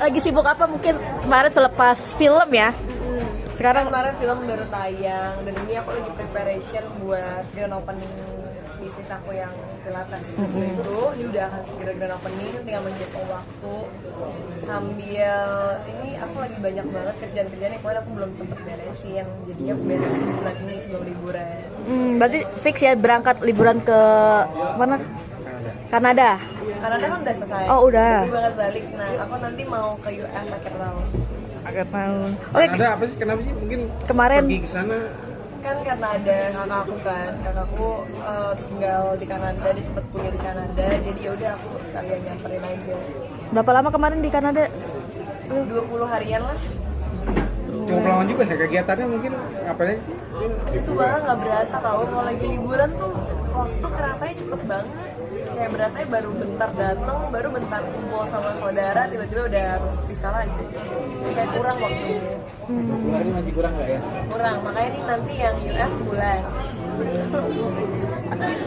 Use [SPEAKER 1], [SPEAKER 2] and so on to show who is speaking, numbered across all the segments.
[SPEAKER 1] lagi sibuk apa? Mungkin kemarin selepas film ya. Sekarang
[SPEAKER 2] Kemarin film baru tayang dan ini aku lagi preparation buat grand opening bisnis aku yang Pilates. Itu ini udah akan segera grand opening, tinggal menjatuh waktu. Sambil ini aku lagi banyak banget kerjaan-kerjaan yang kemarin aku belum sempet beresin. Jadi aku beresin di bulan ini sebelum liburan.
[SPEAKER 1] berarti fix ya berangkat liburan ke mana? Kanada.
[SPEAKER 2] Kanada kan udah selesai.
[SPEAKER 1] Oh, udah.
[SPEAKER 2] Aku banget balik. Nah, aku nanti mau ke US akhir tahun.
[SPEAKER 1] Akhir tahun. Oke.
[SPEAKER 3] Ada apa sih? Kenapa sih? Mungkin
[SPEAKER 1] Kemarin
[SPEAKER 3] pergi ke sana.
[SPEAKER 2] Kan karena ada kakakku kan, kakakku tinggal di Kanada, dia sempat kuliah di Kanada, jadi yaudah aku sekalian nyamperin aja.
[SPEAKER 1] berapa lama kemarin di Kanada?
[SPEAKER 2] 20 harian lah.
[SPEAKER 3] Cuma pulang juga ya kegiatannya mungkin apa sih?
[SPEAKER 2] Itu banget nggak berasa tau, kalau lagi liburan tuh waktu kerasanya cepet banget. Kayak berasanya baru bentar datang, baru bentar kumpul sama saudara, tiba-tiba udah harus pisah lagi. Kayak kurang waktunya.
[SPEAKER 3] Bulan masih kurang nggak ya?
[SPEAKER 2] Kurang, makanya ini nanti yang US bulan.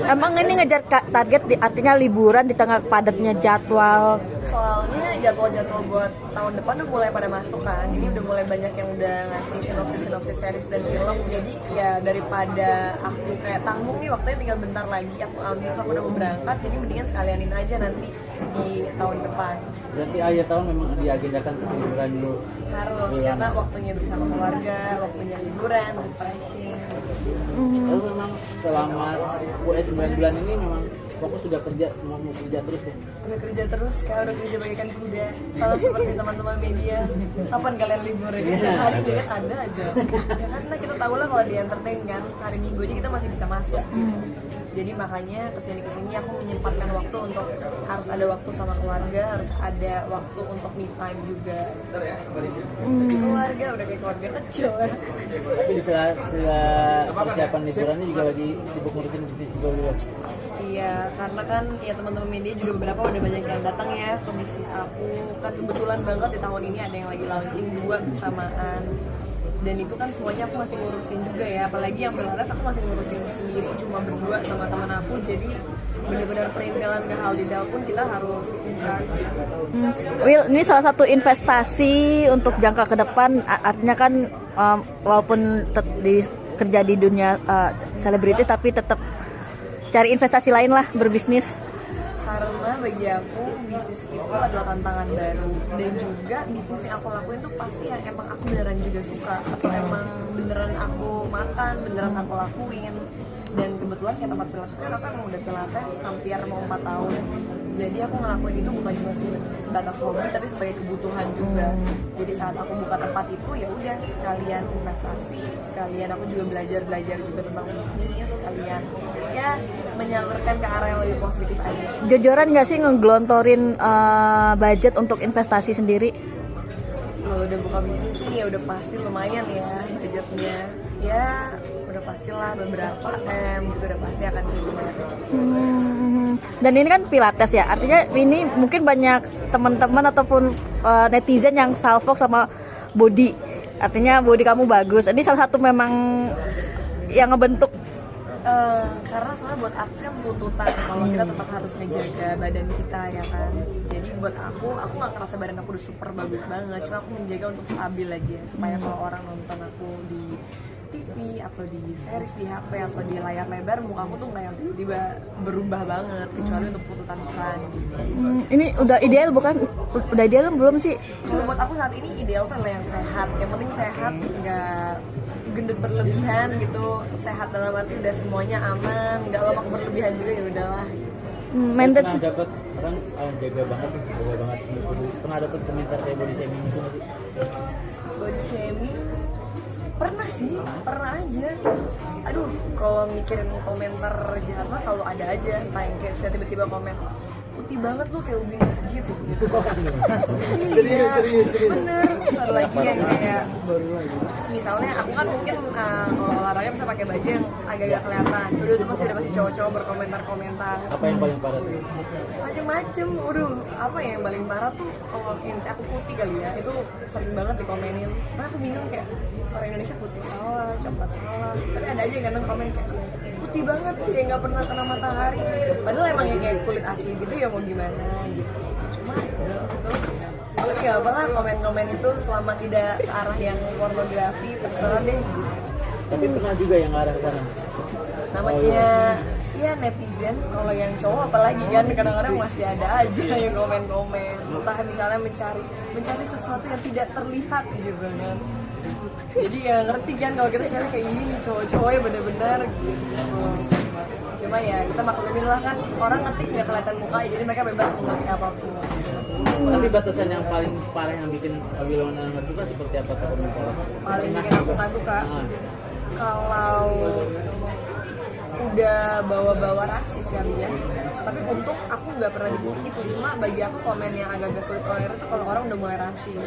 [SPEAKER 1] Emang ini ngejar target artinya liburan di tengah padatnya jadwal.
[SPEAKER 2] Soalnya jadwal-jadwal buat tahun depan udah mulai pada masuk kan. Ini udah mulai banyak yang udah ngasih sinopsis series dan film. Jadi ya daripada aku kayak tanggung nih waktunya tinggal bentar lagi aku ambil, aku udah mau berangkat. Jadi mendingan sekalianin aja nanti di tahun depan.
[SPEAKER 4] Berarti akhir tahun memang diagendakan untuk liburan dulu.
[SPEAKER 2] Harus, karena waktunya bersama keluarga, waktunya liburan, refreshing.
[SPEAKER 4] Lalu memang selama 9 bulan ini memang fokus sudah kerja, semua mau kerja terus ya.
[SPEAKER 2] Udah kerja terus, kayak udah kerja bagaikan kuda. Sama seperti teman-teman media. Kapan kalian libur ya? Tiap hari dilihat ada aja. Ya karena kita tahu lah kalau di entertain kan, hari Minggu aja kita masih bisa masuk. Jadi makanya kesini aku menyempatkan waktu untuk harus ada waktu sama keluarga, harus ada waktu untuk me time juga. Keluarga udah kayak keluarga kecil.
[SPEAKER 4] Tapi di sela persiapan liburannya juga lagi sibuk ngurusin bisnis juga dulu.
[SPEAKER 2] Iya, karena kan ya teman-teman media juga beberapa udah banyak yang datang ya ke bisnis aku. Kan kebetulan banget di tahun ini ada yang lagi launching 2 bersamaan. Dan itu kan semuanya aku masih ngurusin juga ya, apalagi yang Pilates aku masih ngurusin sendiri cuma berdua sama teman aku. Jadi benar-benar perintilan ke hal detail pun kita harus in charge.
[SPEAKER 1] Will, ini salah satu investasi untuk jangka ke depan. Artinya kan walaupun kerja di dunia selebritis tapi tetap cari investasi lain lah berbisnis.
[SPEAKER 2] Karena bagi aku bisnis itu adalah tantangan baru, dan juga bisnis yang aku lakuin tuh pasti yang emang aku beneran juga suka, atau emang beneran aku makan, beneran aku lakuin. Dan kebetulan kayak tempat Pilates kan aku udah Pilates hampir mau 4 tahun. Jadi aku ngelakuin itu bukan cuma sebatas hobi tapi sebagai kebutuhan juga. Jadi saat aku buka tempat itu ya udah sekalian investasi, sekalian aku juga belajar juga tentang bisnis, sekalian ya menyalurkan ke arah yang lebih positif aja.
[SPEAKER 1] Jojoran nggak sih ngegelontorin budget untuk investasi sendiri?
[SPEAKER 2] Kalau udah buka bisnis sih ya udah pasti lumayan ya budgetnya. Ya udah pastilah beberapa gitu udah pasti akan keluar.
[SPEAKER 1] Dan ini kan Pilates ya, artinya ini mungkin banyak teman-teman ataupun netizen yang salfok sama body, artinya body kamu bagus. Ini salah satu memang yang ngebentuk.
[SPEAKER 2] Karena soalnya buat aku kan tuntutan kalau kita tetap harus ngejaga badan kita ya kan. Jadi buat aku nggak ngerasa badan aku udah super bagus banget, cuma aku menjaga untuk stabil aja supaya kalau orang nonton aku di TV atau di series di HP atau di layar lebar, muka aku tuh nggak yang tiba-tiba berubah banget, kecuali untuk tuntutan iklan gitu.
[SPEAKER 1] Ini udah ideal bukan? Udah ideal belum sih?
[SPEAKER 2] Kalau buat aku saat ini ideal tuh adalah yang sehat. Yang penting sehat, nggak gendut berlebihan gitu. Sehat dalam arti udah semuanya aman, nggak lemak berlebihan juga, ya udahlah.
[SPEAKER 1] Maintenance.
[SPEAKER 4] Pernah dapat orang jaga banget, pernah dapat komentar kayak body shaming gitu nggak sih?
[SPEAKER 2] Body shaming pernah sih, pernah aja. Aduh, kalau mikirin komentar jahat mah selalu ada aja. Entah yang kayak bisa tiba-tiba komen putih banget lu kayak ubin masjid gitu. Serius. Bener. Terus ada lagi yang kayak misalnya aku kan mungkin kalau olahraga bisa pakai baju yang agak-agak kelihatan. Udah tuh pasti cowok-cowok berkomentar-komentar.
[SPEAKER 4] Apa yang paling parah tuh?
[SPEAKER 2] Macem-macem. Waduh, apa ya yang paling parah tuh kalau misalnya aku putih kali ya, itu sering banget dikomenin. Nah aku bingung kayak orang Indonesia putih salah, coklat salah. Tapi ada aja yang kadang komen kayak putih banget, kayak nggak pernah kena matahari. Padahal emang ya kayak kulit asli gitu ya mau gimana gitu. Cuma gitu. tapi nggak apa lah, komen-komen itu selama tidak ke arah yang pornografi terserah deh.
[SPEAKER 4] Tapi pernah juga yang ngarah ke sana.
[SPEAKER 2] Namanya ya netizen. Kalau yang cowok apalagi kan kadang-kadang masih ada aja yang komen-komen, entah misalnya mencari sesuatu yang tidak terlihat gitu kan. Jadi ya ngerti kan kalau kita cewek kayak gini, cowok-cowoknya bener-bener gitu. Cuma ya kita maklumin lah kan, orang ngetik nggak kelihatan muka, jadi mereka bebas mau ngetik apapun.
[SPEAKER 4] Tapi batasan yang paling parah yang bikin Wilona nggak suka seperti apa tuh komentar?
[SPEAKER 2] Paling bikin aku nggak suka
[SPEAKER 4] Ah.
[SPEAKER 2] kalau udah bawa-bawa rasis ya dia. Tapi untung aku nggak pernah dibully itu. Cuma bagi aku komen yang agak-agak sulit tolerir itu kalau orang udah mulai rasis.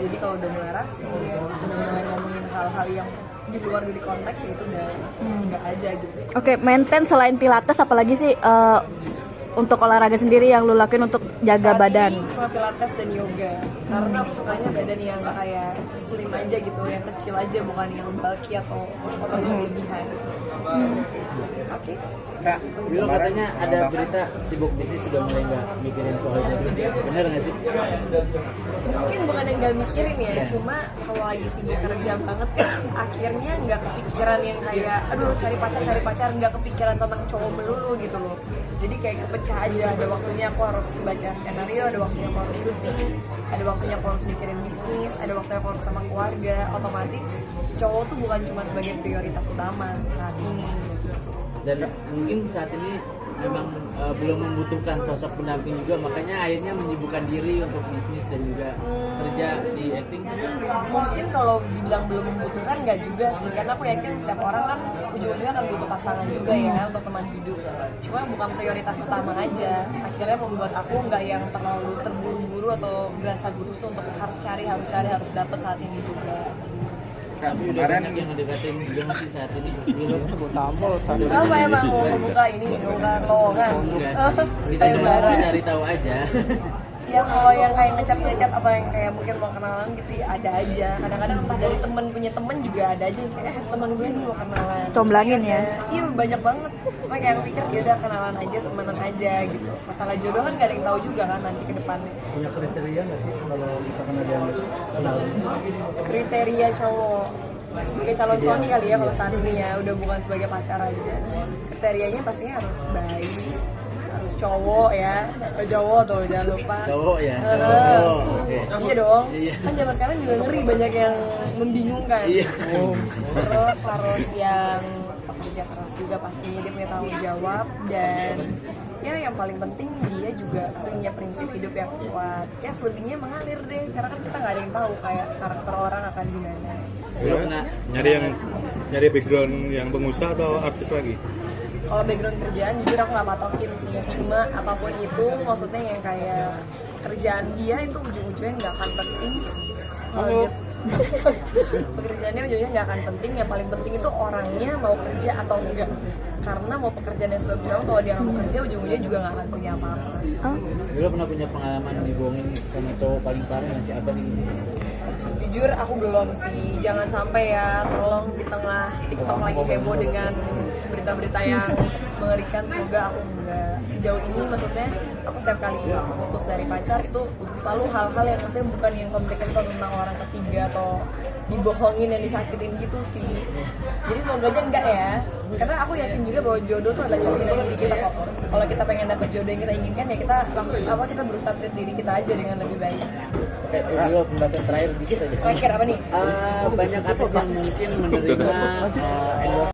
[SPEAKER 2] Jadi kalau udah mulai rasis, udah mulai ngomongin hal-hal yang di luar dari konteks ya itu udah nggak aja gitu.
[SPEAKER 1] Oke, maintain selain pilates apalagi sih untuk olahraga sendiri yang lu lakuin untuk jaga
[SPEAKER 2] Saat
[SPEAKER 1] badan?
[SPEAKER 2] ini cuma pilates dan yoga. Karena aku sukanya badan yang kayak slim aja gitu, yang kecil aja, bukan yang bulky atau otot berlebihan. Oke.
[SPEAKER 3] Kak,
[SPEAKER 4] Bilo katanya ada berita sibuk bisnis sudah mulai nggak mikirin soal itu. Bener nggak sih?
[SPEAKER 2] Mungkin bukan yang nggak mikirin ya, cuma kalau lagi sibuk kerja banget kan akhirnya nggak kepikiran yang kayak aduh cari pacar, nggak kepikiran tentang cowok melulu gitu loh. Jadi kayak kepecah aja, ada waktunya aku harus baca skenario, ada waktunya aku harus syuting, ada waktunya aku harus mikirin bisnis, ada waktunya aku harus sama keluarga. Otomatis cowok tuh bukan cuma sebagai prioritas utama saat ini.
[SPEAKER 4] Dan mungkin saat ini memang belum membutuhkan sosok pendamping juga, makanya akhirnya menyibukkan diri untuk bisnis dan juga kerja di acting.
[SPEAKER 2] Mungkin kalau dibilang belum membutuhkan nggak juga sih, karena aku yakin setiap orang kan ujung-ujungnya akan butuh pasangan juga ya untuk teman hidup. Cuma bukan prioritas utama aja, akhirnya membuat aku nggak yang terlalu terburu-buru atau berasa gurus untuk harus dapat saat ini juga.
[SPEAKER 3] Kak,
[SPEAKER 4] Tapi udah
[SPEAKER 3] kemarin
[SPEAKER 4] banyak yang ngedekatin juga masih saat ini. Bilo
[SPEAKER 2] Apa emang mau membuka ini, membuka lowongan?
[SPEAKER 4] enggak. Kita
[SPEAKER 2] Saya
[SPEAKER 4] cuma
[SPEAKER 2] bara.
[SPEAKER 4] mau cari tahu aja.
[SPEAKER 2] Ya kalau yang kayak ngecap apa yang kayak mungkin mau kenalan gitu ya ada aja. Kadang-kadang entah dari temen punya temen juga ada aja yang kayak temen gue nih mau kenalan.
[SPEAKER 1] Comblangin ya.
[SPEAKER 2] Iya banyak banget. Cuma kayak aku pikir ya udah kenalan aja, temenan aja gitu. Masalah jodoh kan gak ada yang tahu juga kan nanti ke depannya.
[SPEAKER 3] punya kriteria nggak sih kalau misalkan ada yang kenal?
[SPEAKER 2] Kriteria cowok sebagai calon suami kali ya kalau saat ini ya, udah bukan sebagai pacar aja. Kriterianya pastinya harus baik, harus cowok ya, cowok tuh jangan lupa.
[SPEAKER 4] Cowok ya.
[SPEAKER 2] Eh,
[SPEAKER 4] Cowok. Oke.
[SPEAKER 2] Iya dong.
[SPEAKER 4] Iya.
[SPEAKER 2] Kan zaman sekarang juga ngeri, banyak yang membingungkan.
[SPEAKER 4] Iya.
[SPEAKER 2] Terus harus yang pekerja keras juga pastinya, dia punya tanggung jawab, dan ya yang paling penting dia juga punya prinsip hidup yang kuat. Ya selebihnya mengalir deh, karena kan kita nggak ada yang tahu kayak karakter orang akan gimana.
[SPEAKER 4] Bilo pernah
[SPEAKER 5] nyari background yang pengusaha atau artis lagi?
[SPEAKER 2] Kalau background kerjaan jujur aku nggak patokin sih, cuma apapun itu maksudnya yang kayak kerjaan dia itu ujung-ujungnya nggak akan penting. Kalau dia- pekerjaannya ujungnya nggak akan penting, yang paling penting itu orangnya mau kerja atau enggak. Karena mau pekerjaannya sebagus apa, kalau dia nggak mau kerja ujung-ujungnya juga nggak akan punya apa-apa.
[SPEAKER 4] Bilo pernah punya pengalaman dibohongin sama cowok paling parah nggak sih? Apa sih?
[SPEAKER 2] Jujur aku belum sih, jangan sampai ya, tolong di tengah TikTok lagi heboh dengan berita-berita yang mengerikan, semoga aku enggak. Sejauh ini maksudnya aku setiap kali putus dari pacar itu selalu hal-hal yang maksudnya bukan yang komplikated tentang orang ketiga atau dibohongin dan disakitin gitu sih. Jadi semoga aja enggak ya, karena aku yakin juga bahwa jodoh tuh adalah cerminan diri kita kok. Kalau kita pengen dapat jodoh yang kita inginkan ya kita kita berusaha treat diri kita aja dengan lebih baik.
[SPEAKER 4] Oke, Bilo pembahasan terakhir dikit aja.
[SPEAKER 2] Terakhir apa nih?
[SPEAKER 4] Banyak artis yang mungkin menerima endorse